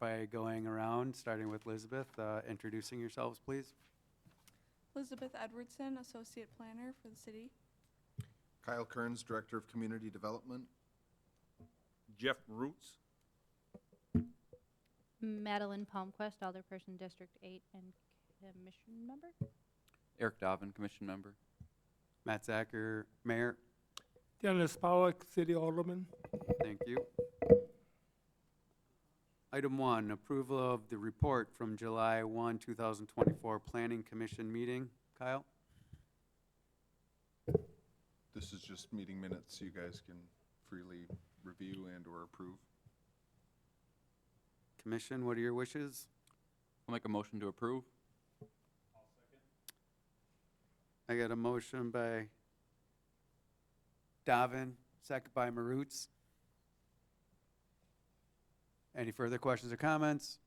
by going around, starting with Elizabeth, introducing yourselves, please. Elizabeth Edwardson, Associate Planner for the city. Kyle Kearns, Director of Community Development. Jeff Roots. Madeline Palmquist, Alderperson District 8 and Commission Member. Eric Dobbin, Commission Member. Matt Zacher, Mayor. Dennis Pollock, City Alderman. Thank you. Item 1, approval of the report from July 1, 2024 Planning Commission meeting. Kyle? This is just meeting minutes you guys can freely review and or approve. Commission, what are your wishes? I'll make a motion to approve. I got a motion by Davin, second by Marutz. Any further questions or comments?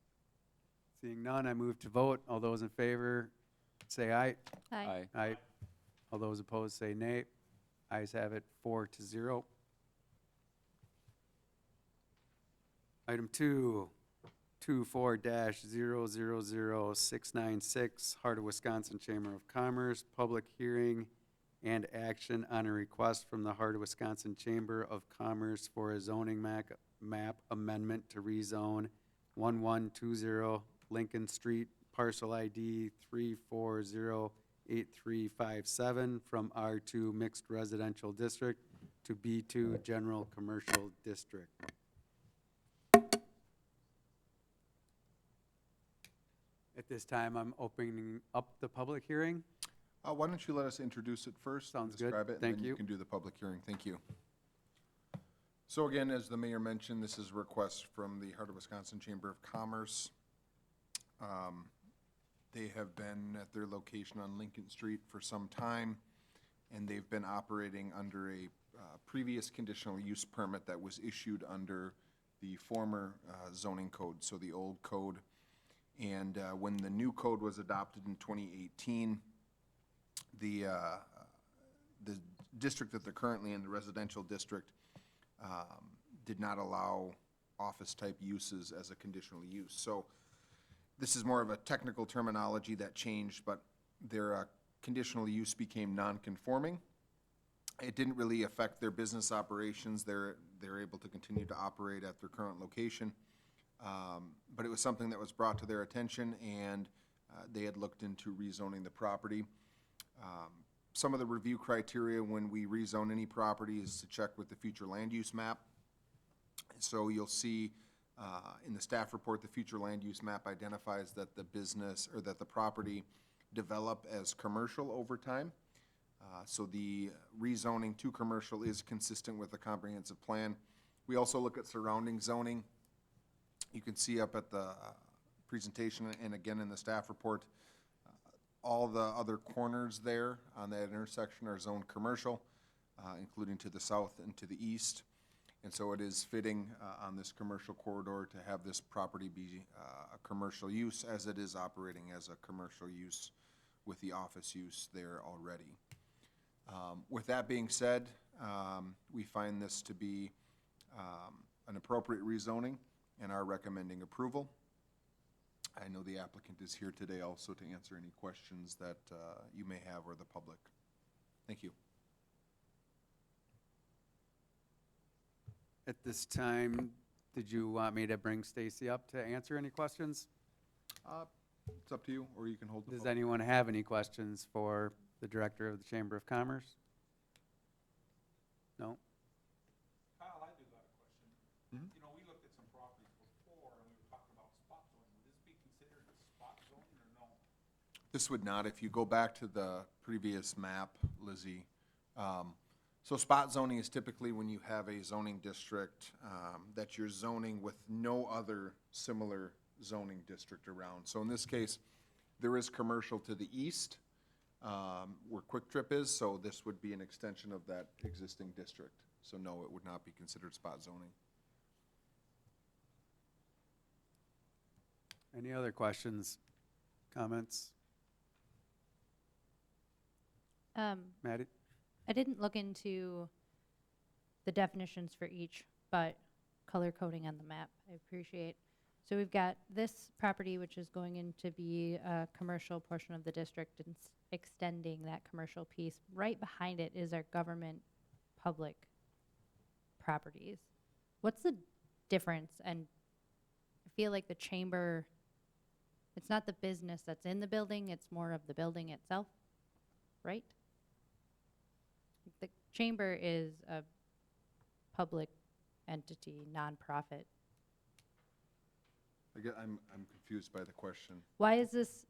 Seeing none, I move to vote. All those in favor, say aye. Aye. Aye. All those opposed, say nay. Ayes have it, 4-0. Item 2, 24-000696, Heart of Wisconsin Chamber of Commerce, public hearing and action on a request from the Heart of Wisconsin Chamber of Commerce for a zoning map amendment to rezone 1120 Lincoln Street, parcel ID 3408357 from R2 Mixed Residential District to B2 General Commercial District. At this time, I'm opening up the public hearing. Why don't you let us introduce it first? and Sounds good. Describe it, Thank and then you. you can do the public hearing. Thank you. So again, as the mayor mentioned, this is a request from the Heart of Wisconsin Chamber of Commerce. They have been at their location on Lincoln Street for some time, and they've been operating under a previous conditional use permit that was issued under the former zoning code, so the old code. And when the new code was adopted in 2018, the district that they're currently in, the residential district, did not allow office-type uses as a conditional use. So this is more of a technical terminology that changed, but their conditional use became non-conforming. It didn't really affect their business operations. They're able to continue to operate at their current location. But it was something that was brought to their attention, and they had looked into rezoning the property. Some of the review criteria when we rezone any property is to check with the future land use map. So you'll see in the staff report, the future land use map identifies that the business or that the property develop as commercial over time. So the rezoning to commercial is consistent with the comprehensive plan. We also look at surrounding zoning. You can see up at the presentation and again in the staff report, all the other corners there on that intersection are zoned commercial, including to the south and to the east. And so it is fitting on this commercial corridor to have this property be a commercial use, as it is operating as a commercial use with the office use there already. With that being said, we find this to be an appropriate rezoning and are recommending approval. I know the applicant is here today also to answer any questions that you may have or the public. Thank you. At this time, did you want me to bring Stacy up to answer any questions? It's up to you, or you can hold the Does public. anyone have any questions for the Director of the Chamber of Commerce? No? Kyle, I do got a question. You know, we looked at some properties before and we were talking about spot zoning. Would this be considered a spot zoning or no? This would not. If you go back to the previous map, Lizzie, so spot zoning is typically when you have a zoning district that you're zoning with no other similar zoning district around. So in this case, there is commercial to the east where Quick Trip is, so this would be an extension of that existing district. So no, it would not be considered spot zoning. Any other questions, comments? Maddie? I didn't look into the definitions for each, but color coding on the map, I appreciate. So we've got this property, which is going in to be a commercial portion of the district and extending that commercial piece. Right behind it is our government public properties. What's the difference? And I feel like the chamber, it's not the business that's in the building, it's more of the building itself, right? The chamber is a public entity, nonprofit. I'm confused by the question. Why is this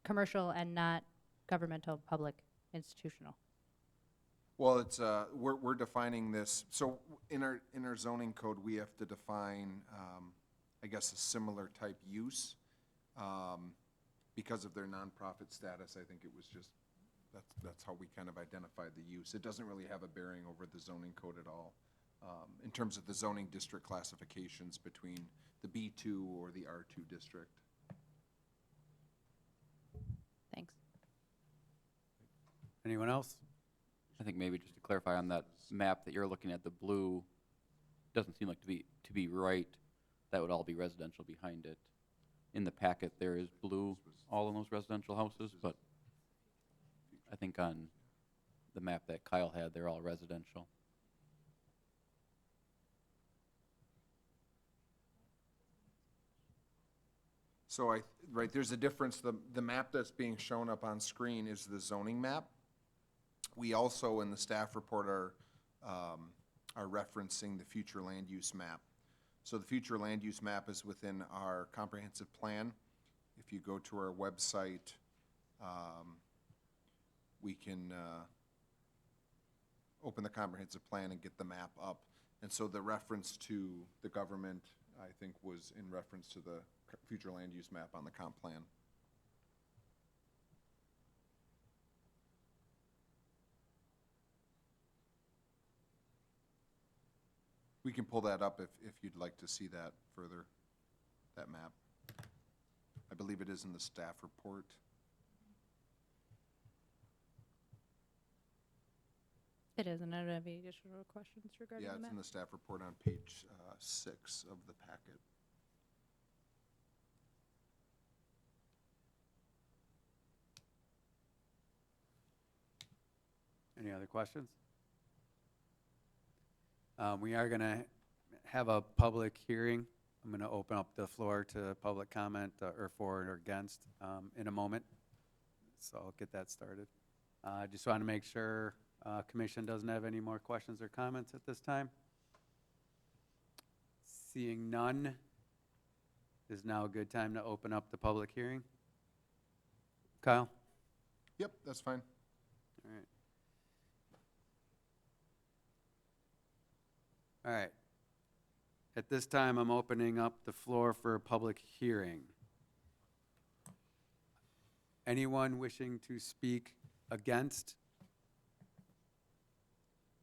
commercial and not governmental, public, institutional? Well, it's, we're defining this, so in our zoning code, we have to define, I guess, a similar type use. Because of their nonprofit status, I think it was just, that's how we kind of identified the use. It doesn't really have a bearing over the zoning code at all, in terms of the zoning district classifications between the B2 or the R2 district. Thanks. Anyone else? I think maybe just to clarify on that map that you're looking at, the blue doesn't seem like to be right. That would all be residential behind it. In the packet, there is blue, all in those residential houses, but I think on the map that Kyle had, they're all residential. So right, there's a difference. The map that's being shown up on screen is the zoning map. We also, in the staff report, are referencing the future land use map. So the future land use map is within our comprehensive plan. If you go to our website, we can open the comprehensive plan and get the map up. And so the reference to the government, I think, was in reference to the future land use map on the comp plan. We can pull that up if you'd like to see that further, that map. I believe it is in the staff report. It is, and I don't have any additional questions regarding Yeah, the it's map. in the staff report on page 6 of the packet. Any other questions? We are going to have a public hearing. I'm going to open up the floor to public comment or for or against in a moment. So I'll get that started. Just want to make sure commission doesn't have any more questions or comments at this time. Seeing none, is now a good time to open up the public hearing. Kyle? Yep, that's fine. All right. All right. At this time, I'm opening up the floor for a public hearing. Anyone wishing to speak against,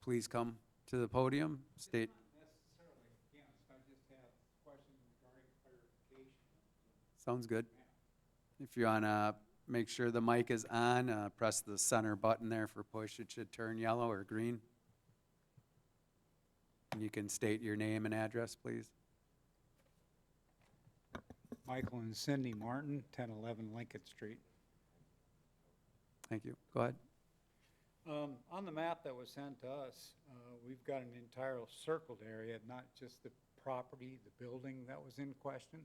please come to the podium, state. Not necessarily against, I just have questions regarding clarification. Sounds good. If you want to make sure the mic is on, press the center button there for push. It should turn yellow or green. And you can state your name and address, please. Michael and Cindy Martin, 1011 Lincoln Street. Thank you. Go ahead. On the map that was sent to us, we've got an entire circled area, not just the property, the building that was in question.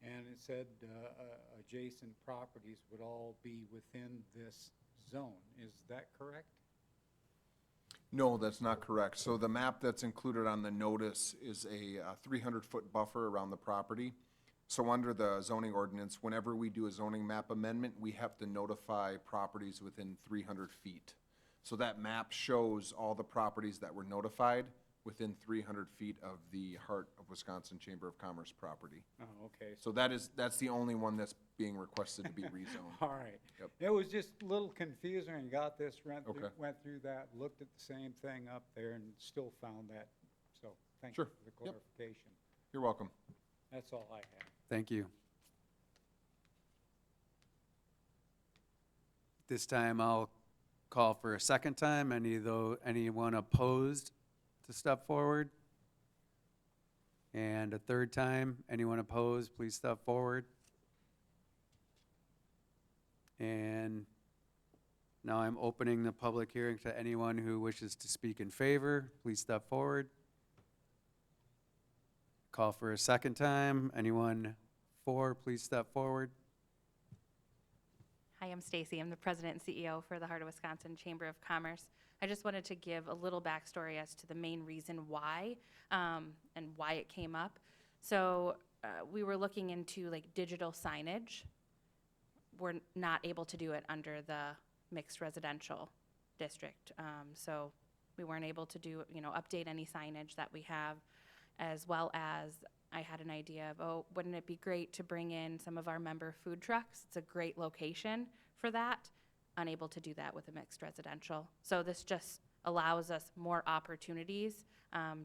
And it said adjacent properties would all be within this zone. Is that correct? No, that's not correct. So the map that's included on the notice is a 300-foot buffer around the property. So under the zoning ordinance, whenever we do a zoning map amendment, we have to notify properties within 300 feet. So that map shows all the properties that were notified within 300 feet of the Heart of Wisconsin Chamber of Commerce property. Oh, okay. So that's the only one that's being requested to be rezoned. All right. Yep. It was just a little confusing and got this, Okay. went through that, looked at the same thing up there and still found that. So thank Sure. you for the Yep. clarification. You're welcome. That's all I have. Thank you. This time I'll call for a second time. Anyone opposed to step forward? And a third time, anyone opposed, please step forward. And now I'm opening the public hearing to anyone who wishes to speak in favor. Please step forward. Call for a second time. Anyone for, please step forward. Hi, I'm Stacy. I'm the president and CEO for the Heart of Wisconsin Chamber of Commerce. I just wanted to give a little backstory as to the main reason why and why it came up. So we were looking into like digital signage. We're not able to do it under the mixed residential district. So we weren't able to do, update any signage that we have, as well as I had an idea of, oh, wouldn't it be great to bring in some of our member food trucks? It's a great location for that. Unable to do that with a mixed residential. So this just allows us more opportunities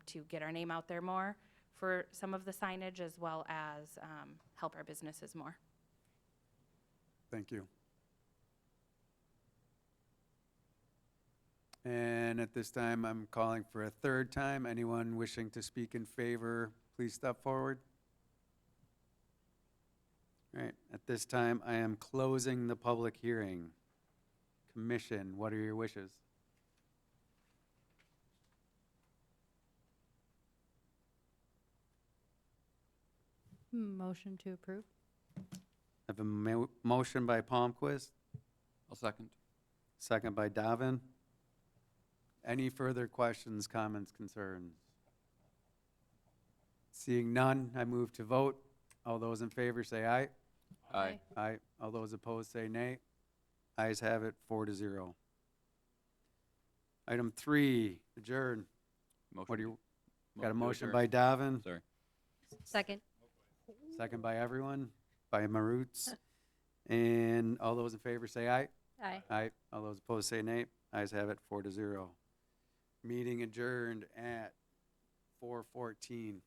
to get our name out there more for some of the signage, as well as help our businesses more. Thank you. And at this time, I'm calling for a third time. Anyone wishing to speak in favor, please step forward. All right, at this time, I am closing the public hearing. Commission, what are your wishes? Motion to approve? I have a motion by Palmquist, I'll second. second by Davin. Any further questions, comments, concerns? Seeing none, I move to vote. All those in favor say aye. Aye. Aye. All those opposed say nay. Ayes have it, 4-0. Item 3, adjourn. What do you, got a motion by Davin, Sorry. Second. second by everyone, by Marutz. And all those in favor say aye. Aye. Aye. All those opposed say nay. Ayes have it, 4-0. Meeting adjourned at 4:14.